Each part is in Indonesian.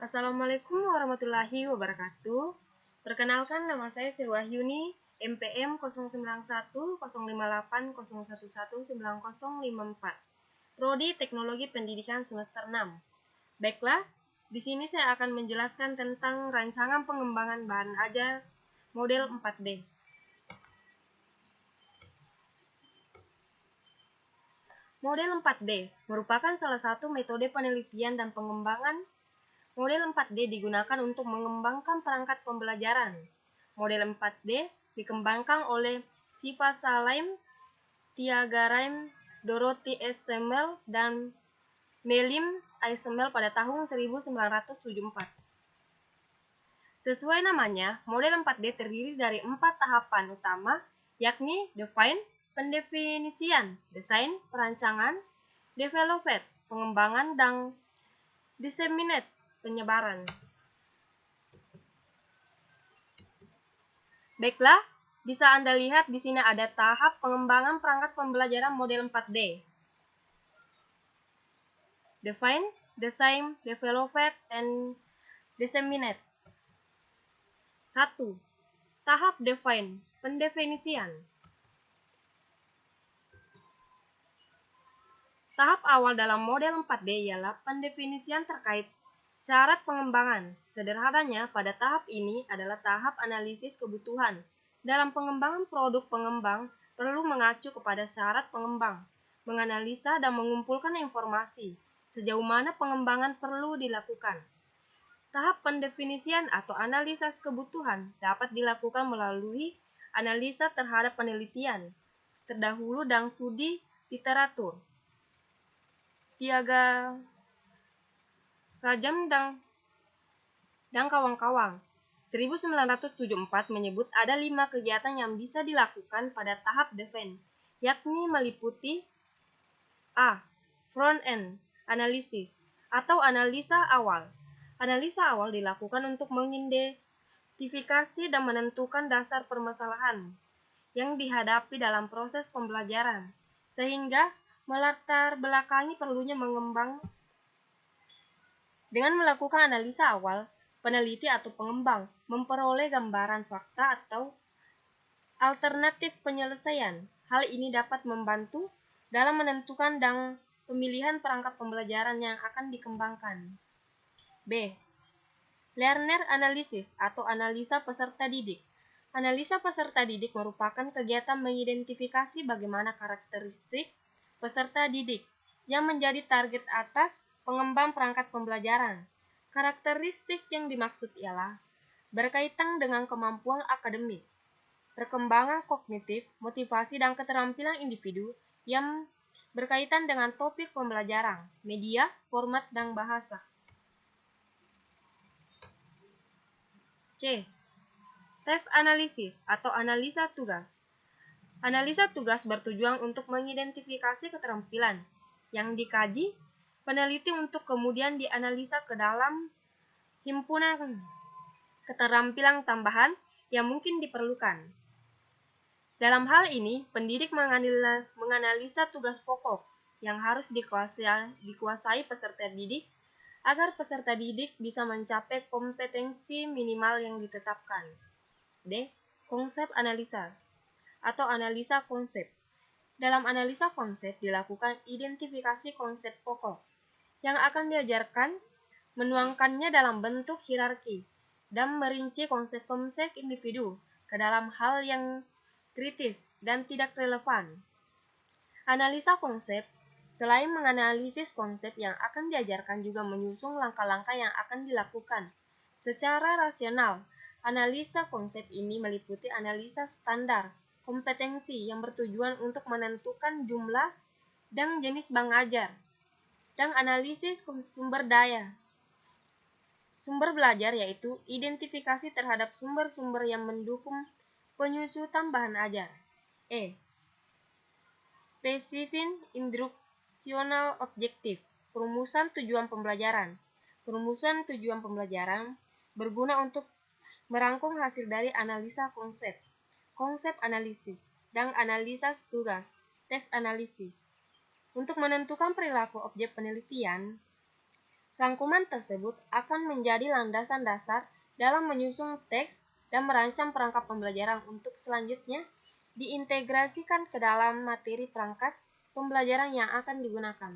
Assalamualaikum warahmatullahi wabarakatuh. Perkenalkan, nama saya Sri Wahyuni, MPM 091-058-011-9054, Prodi Teknologi Pendidikan semester 6. Baiklah, di sini saya akan menjelaskan tentang rancangan pengembangan bahan ajar model 4D. Model 4D merupakan salah satu metode penelitian dan pengembangan. Model 4D digunakan untuk mengembangkan perangkat pembelajaran. Model 4D dikembangkan oleh Shiva Salaim, Tiagaraim, Dorothy S. Semmel, dan Melim I. Semmel pada tahun 1974. Sesuai namanya, model 4D terdiri dari 4 tahapan utama, yakni define, pendefinisian, desain, perancangan, developed, pengembangan, dan disseminate, penyebaran. Baiklah, bisa Anda lihat di sini ada tahap pengembangan perangkat pembelajaran model 4D. Define, design, developed, and disseminate. 1. Tahap define, pendefinisian. Tahap awal dalam model 4D ialah pendefinisian terkait syarat pengembangan. Sederhananya, pada tahap ini adalah tahap analisis kebutuhan. Dalam pengembangan produk pengembang, perlu mengacu kepada syarat pengembang, menganalisa dan mengumpulkan informasi sejauh mana pengembangan perlu dilakukan. Tahap pendefinisian atau analisa kebutuhan dapat dilakukan melalui analisa terhadap penelitian terdahulu dan studi literatur. Tiagaraim dan kawan-kawan 1974 menyebut ada 5 kegiatan yang bisa dilakukan pada tahap define, yakni meliputi A. Front-end analysis atau analisa awal. Analisa awal dilakukan untuk mengidentifikasi dan menentukan dasar permasalahan yang dihadapi dalam proses pembelajaran, sehingga melatar belakangi perlunya mengembang. Dengan melakukan analisa awal, peneliti atau pengembang memperoleh gambaran fakta atau alternatif penyelesaian. Hal ini dapat membantu dalam menentukan dan pemilihan perangkat pembelajaran yang akan dikembangkan. B. Learner analysis atau analisa peserta didik. Analisa peserta didik merupakan kegiatan mengidentifikasi bagaimana karakteristik peserta didik yang menjadi target atas pengembang perangkat pembelajaran. Karakteristik yang dimaksud ialah berkaitan dengan kemampuan akademik, perkembangan kognitif, motivasi, dan keterampilan individu yang berkaitan dengan topik pembelajaran, media, format, dan bahasa. C. Test analisis atau analisa tugas. Analisa tugas bertujuan untuk mengidentifikasi keterampilan yang dikaji peneliti untuk kemudian dianalisa ke dalam himpunan keterampilan tambahan yang mungkin diperlukan. Dalam hal ini, pendidik menganalisa tugas pokok yang harus dikuasai peserta didik agar peserta didik bisa mencapai kompetensi minimal yang ditetapkan. D. Konsep analisa atau analisa konsep. Dalam analisa konsep dilakukan identifikasi konsep pokok yang akan diajarkan, menuangkannya dalam bentuk hierarki, dan merinci konsep-konsep individu ke dalam hal yang kritis dan tidak relevan. Analisa konsep, selain menganalisis konsep yang akan diajarkan, juga menyusun langkah-langkah yang akan dilakukan secara rasional. Analisa konsep ini meliputi analisa standar kompetensi yang bertujuan untuk menentukan jumlah dan jenis bank ajar, dan analisis sumber daya sumber belajar, yaitu identifikasi terhadap sumber-sumber yang mendukung penyusutan bahan ajar. E. Specific Instructional Objective, perumusan tujuan pembelajaran. Perumusan tujuan pembelajaran berguna untuk merangkum hasil dari analisa konsep, konsep analisis, dan analisa tugas, tes analisis. Untuk menentukan perilaku objek penelitian, Rangkuman tersebut akan menjadi landasan dasar dalam menyusun teks dan merancang perangkat pembelajaran untuk selanjutnya diintegrasikan ke dalam materi perangkat pembelajaran yang akan digunakan.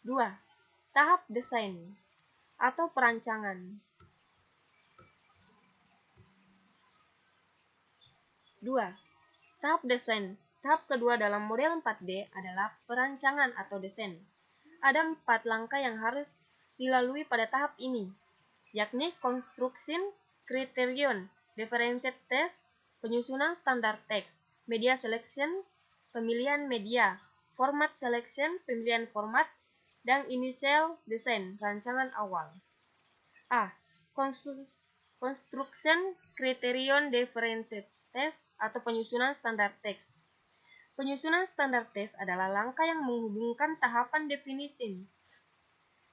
2. Tahap desain atau perancangan. 2. Tahap desain. Tahap kedua dalam model 4D adalah perancangan atau desain. Ada 4 langkah yang harus dilalui pada tahap ini, yakni construction, criterion, differentiate test, penyusunan standar teks, media selection, pemilihan media, format selection, pemilihan format, dan initial design, rancangan awal. A. Construction, criterion, differentiate test, atau penyusunan standar teks. Penyusunan standar teks adalah langkah yang menghubungkan tahapan definisi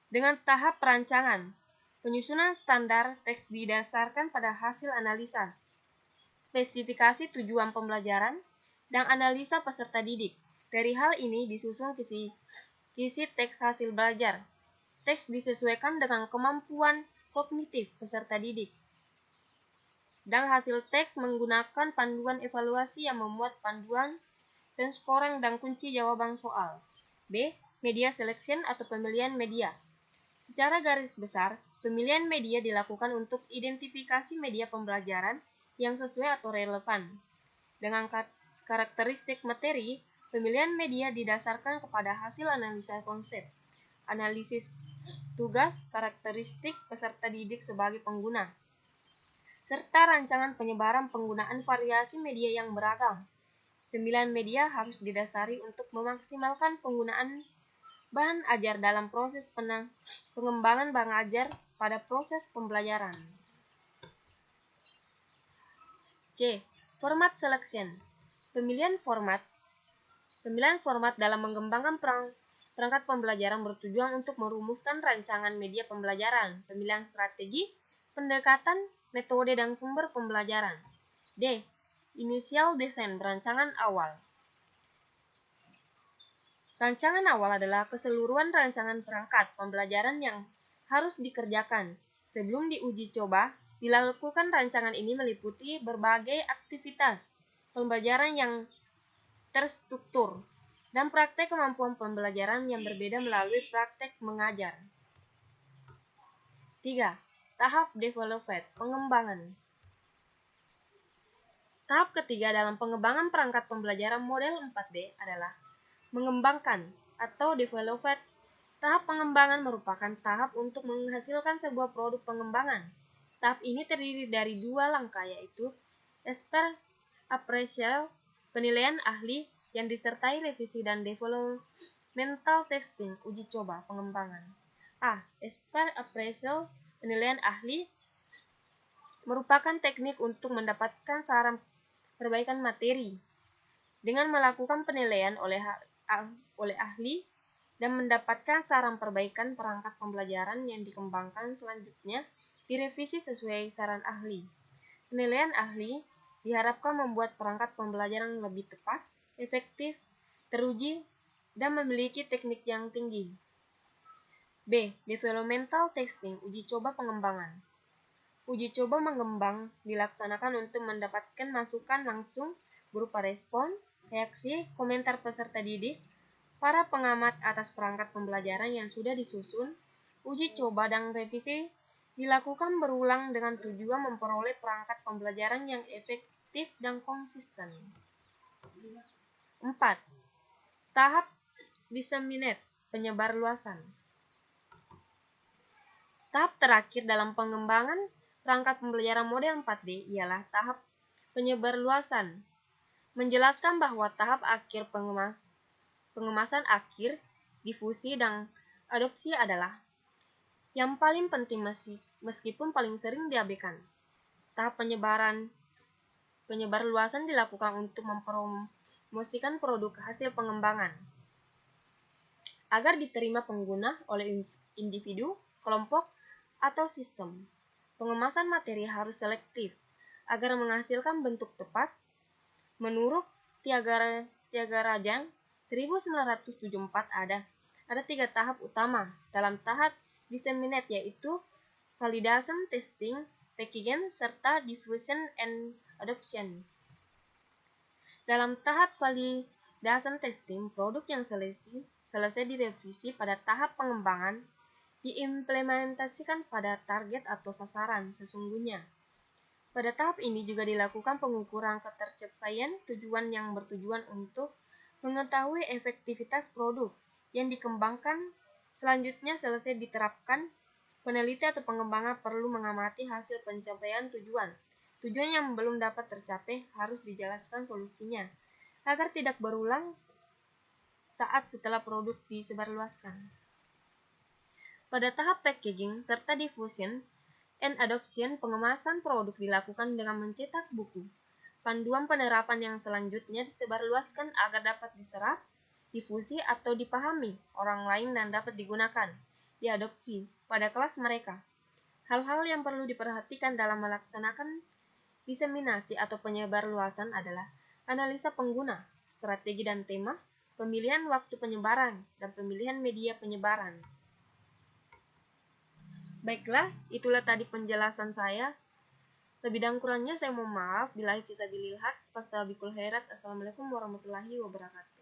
dengan tahap perancangan. Penyusunan standar teks didasarkan pada hasil analisa, spesifikasi tujuan pembelajaran, dan analisa peserta didik. Dari hal ini disusun kisi teks hasil belajar. Teks disesuaikan dengan kemampuan kognitif peserta didik. Dan hasil teks menggunakan panduan evaluasi yang memuat panduan dan skoreng dan kunci jawaban soal. B. Media selection atau pemilihan media. Secara garis besar, pemilihan media dilakukan untuk identifikasi media pembelajaran yang sesuai atau relevan. Dengan karakteristik materi, pemilihan media didasarkan kepada hasil analisa konsep, analisis tugas, karakteristik peserta didik sebagai pengguna, serta rancangan penyebaran penggunaan variasi media yang beragam. Pemilihan media harus didasari untuk memaksimalkan penggunaan bahan ajar dalam proses pengembangan bahan ajar pada proses pembelajaran. C. Format selection. Pemilihan format dalam mengembangkan perangkat pembelajaran bertujuan untuk merumuskan rancangan media pembelajaran, pemilihan strategi, pendekatan, metode, dan sumber pembelajaran. D. Initial design, rancangan awal. Rancangan awal adalah keseluruhan rancangan perangkat pembelajaran yang harus dikerjakan. Sebelum diuji coba, dilakukan rancangan ini meliputi berbagai aktivitas pembelajaran yang terstruktur dan praktek kemampuan pembelajaran yang berbeda melalui praktek mengajar. 3. Tahap development, pengembangan. Tahap ketiga dalam pengembangan perangkat pembelajaran model 4D adalah mengembangkan atau development. Tahap pengembangan merupakan tahap untuk menghasilkan sebuah produk pengembangan. Tahap ini terdiri dari 2 langkah, yaitu expert appraisal, penilaian ahli yang disertai revisi, dan developmental testing, uji coba pengembangan. A. Expert appraisal, penilaian ahli, merupakan teknik untuk mendapatkan saran perbaikan materi dengan melakukan penilaian oleh ahli dan mendapatkan saran perbaikan perangkat pembelajaran yang dikembangkan selanjutnya direvisi sesuai saran ahli. Penilaian ahli diharapkan membuat perangkat pembelajaran lebih tepat, efektif, teruji, dan memiliki teknik yang tinggi. B. Developmental testing, uji coba pengembangan. Uji coba mengembang dilaksanakan untuk mendapatkan masukan langsung berupa respon, reaksi, komentar peserta didik, para pengamat atas perangkat pembelajaran yang sudah disusun. Uji coba dan revisi dilakukan berulang dengan tujuan memperoleh perangkat pembelajaran yang efektif dan konsisten. 4. Tahap disseminate, penyebarluasan. Tahap terakhir dalam pengembangan perangkat pembelajaran model 4D ialah tahap penyebarluasan. Menjelaskan bahwa tahap akhir pengemasan akhir, difusi, dan adopsi adalah yang paling penting meskipun paling sering diabaikan. Tahap penyebarluasan dilakukan untuk mempromosikan produk hasil pengembangan agar diterima pengguna oleh individu, kelompok, atau sistem. Pengemasan materi harus selektif agar menghasilkan bentuk tepat. Menurut Tyagarajan 1974 ada Ada 3 tahap utama dalam tahap disseminate, yaitu validation, testing, packaging, serta diffusion and adoption. Dalam tahap validation testing, produk yang selesai direvisi pada tahap pengembangan diimplementasikan pada target atau sasaran sesungguhnya. Pada tahap ini juga dilakukan pengukuran ketercapaian tujuan yang bertujuan untuk mengetahui efektivitas produk yang dikembangkan. Selanjutnya selesai diterapkan, peneliti atau pengembang perlu mengamati hasil pencapaian tujuan. Tujuan yang belum dapat tercapai harus dijelaskan solusinya, agar tidak berulang saat setelah produk disebarluaskan. Pada tahap packaging serta diffusion and adoption, pengemasan produk dilakukan dengan mencetak buku panduan penerapan yang selanjutnya disebarluaskan agar dapat diserap, difusi, atau dipahami orang lain dan dapat digunakan, diadopsi pada kelas mereka. Hal-hal yang perlu diperhatikan dalam melaksanakan diseminasi atau penyebarluasan adalah analisa pengguna, strategi dan tema, pemilihan waktu penyebaran, dan pemilihan media penyebaran. Baiklah, itulah tadi penjelasan saya. Lebih dan kurangnya saya mohon maaf. Billahi fisabilillah. Fastabikul khairat. Assalamualaikum warahmatullahi wabarakatuh.